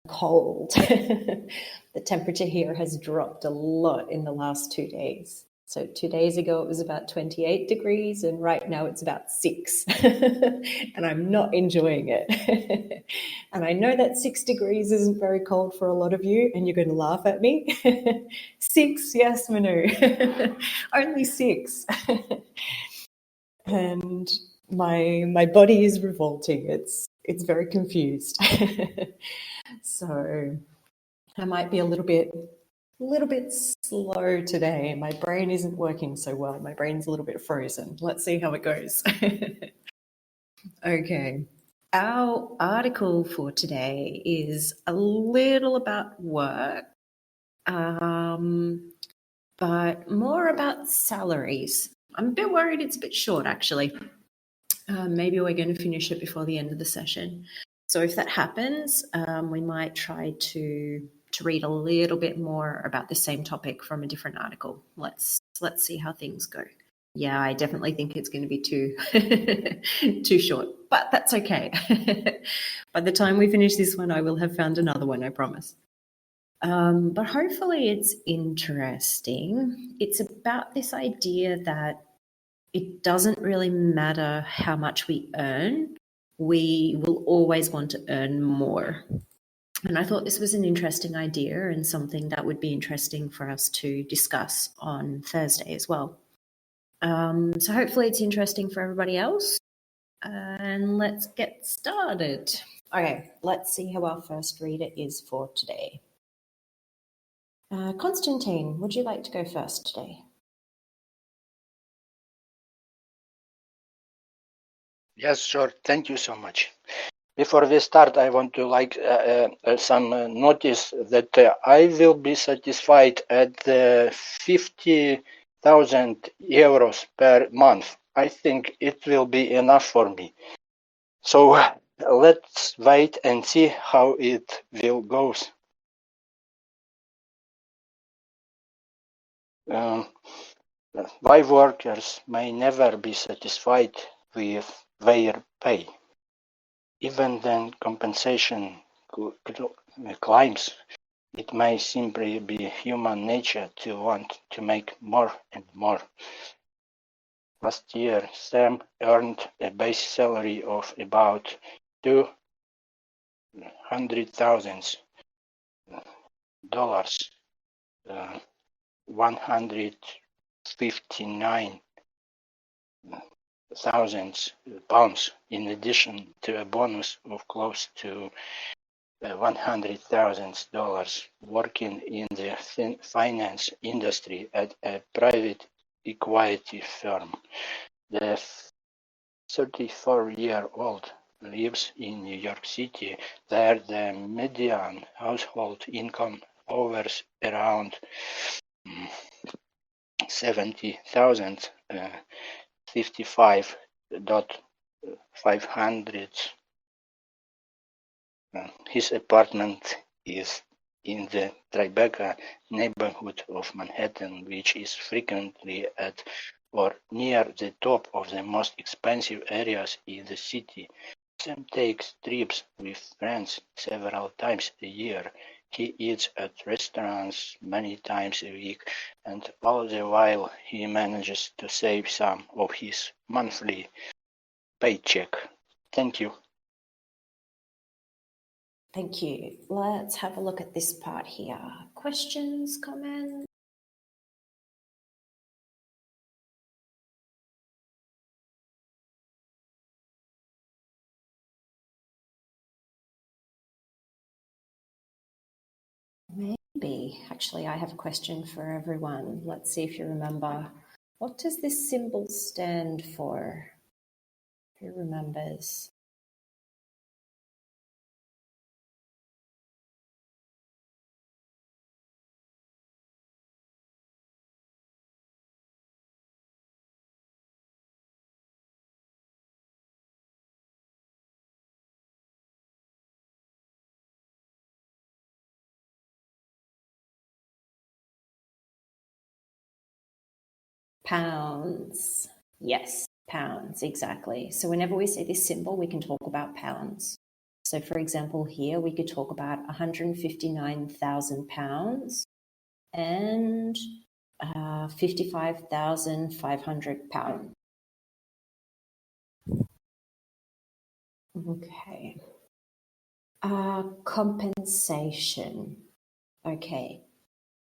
cold. The temperature here has dropped a lot in the last 2 days. So 2 days ago, it was about 28 degrees, and right now it's about 6. And I'm not enjoying it. And I know that 6 degrees isn't very cold for a lot of you, and you're going to laugh at me. 6, yes, Manu. Only 6. And my body is revolting. It's very confused. So I might be a little bit slow today. My brain isn't working so well. My brain's a little bit frozen. Let's see how it goes. Okay. Our article for today is a little about work, but more about salaries. I'm a bit worried it's a bit short, actually. Maybe we're going to finish it before the end of the session. So if that happens, we might try to read a little bit more about the same topic from a different article. Let's see how things go. Yeah, I definitely think it's going to be too short, but that's okay. By the time we finish this one, I will have found another one, I promise. But hopefully it's interesting. It's about this idea that it doesn't really matter how much we earn, we will always want to earn more. And I thought this was an interesting idea and something that would be interesting for us to discuss on Thursday as well. So hopefully it's interesting for everybody else. And let's get started. Okay, let's see how our first reader is for today. Constantine, would you like to go first today? Yes, sure. Thank you so much. Before we start, I want to some notice that I will be satisfied at 50,000 euros per month. I think it will be enough for me. So let's wait and see how it will go. Why workers may never be satisfied with their pay. Even then compensation climbs, it may simply be human nature to want to make more and more. Last year, Sam earned a base salary of about $200,000, 159,000 pounds, in addition to a bonus of close to $100,000, working in the finance industry at a private equity firm. The 34-year-old lives in New York City, where the median household income hovers around $70,000, $55,500. His apartment is in the Tribeca neighborhood of Manhattan, which is frequently at or near the top of the most expensive areas in the city. Sam takes trips with friends several times a year. He eats at restaurants many times a week, and all the while he manages to save some of his monthly paycheck. Thank you. Thank you. Let's have a look at this part here. Questions, comments? Maybe. Actually, I have a question for everyone. Let's see if you remember. What does this symbol stand for? Who remembers? Pounds. Yes, pounds, exactly. So whenever we see this symbol, we can talk about pounds. So for example, here we could talk about £159,000 and £55,500. Okay. Compensation. Okay.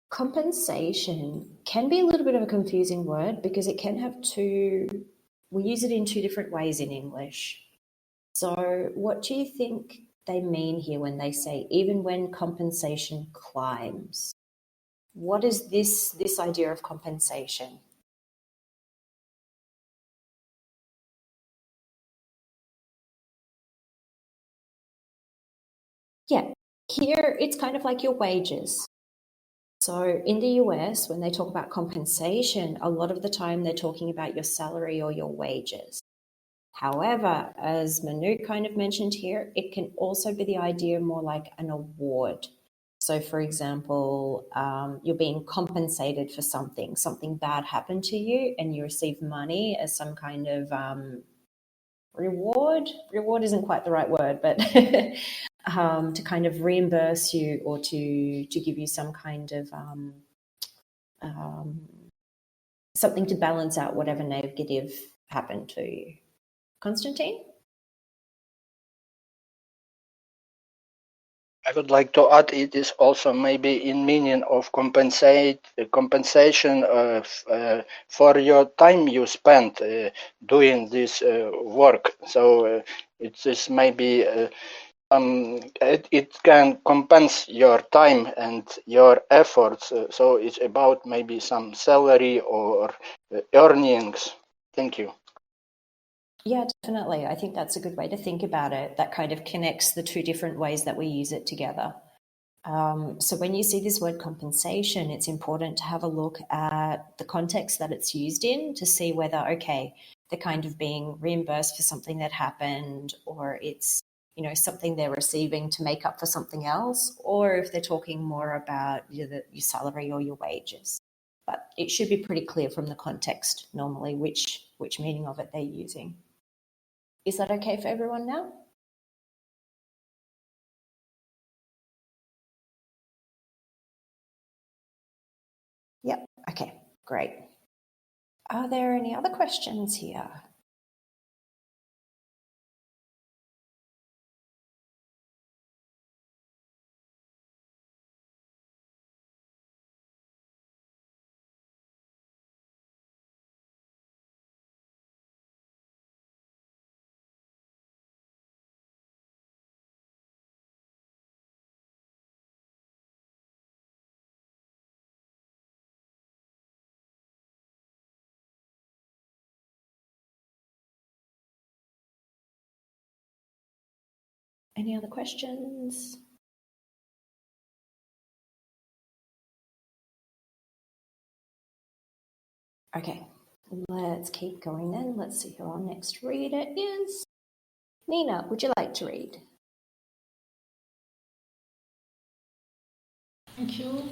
Compensation can be a little bit of a confusing word because it can have we use it in two different ways in English. So what do you think they mean here when they say even when compensation climbs? What is this idea of compensation? Yeah, here it's kind of like your wages. So in the US, when they talk about compensation, a lot of the time they're talking about your salary or your wages. However, as Manu kind of mentioned here, it can also be the idea more like an award. So for example, you're being compensated for something bad happened to you and you receive money as some kind of reward. Reward isn't quite the right word, but to kind of reimburse you or to give you some kind of something to balance out whatever negative happened to you. Constantine? I would like to add it is also maybe in meaning of compensation for your time you spent doing this work. So it is maybe it can compensate your time and your efforts. So it's about maybe some salary or earnings. Thank you. Yeah, definitely. I think that's a good way to think about it. That kind of connects the two different ways that we use it together. So when you see this word compensation, it's important to have a look at the context that it's used in to see whether, okay, they're kind of being reimbursed for something that happened, or it's, you know, something they're receiving to make up for something else, or if they're talking more about your salary or your wages. But it should be pretty clear from the context normally which meaning of it they're using. Is that okay for everyone now? Yep. Okay, great. Are there any other questions here? Any other questions? Okay, let's keep going then. Let's see who our next reader is. Nina, would you like to read? Thank you.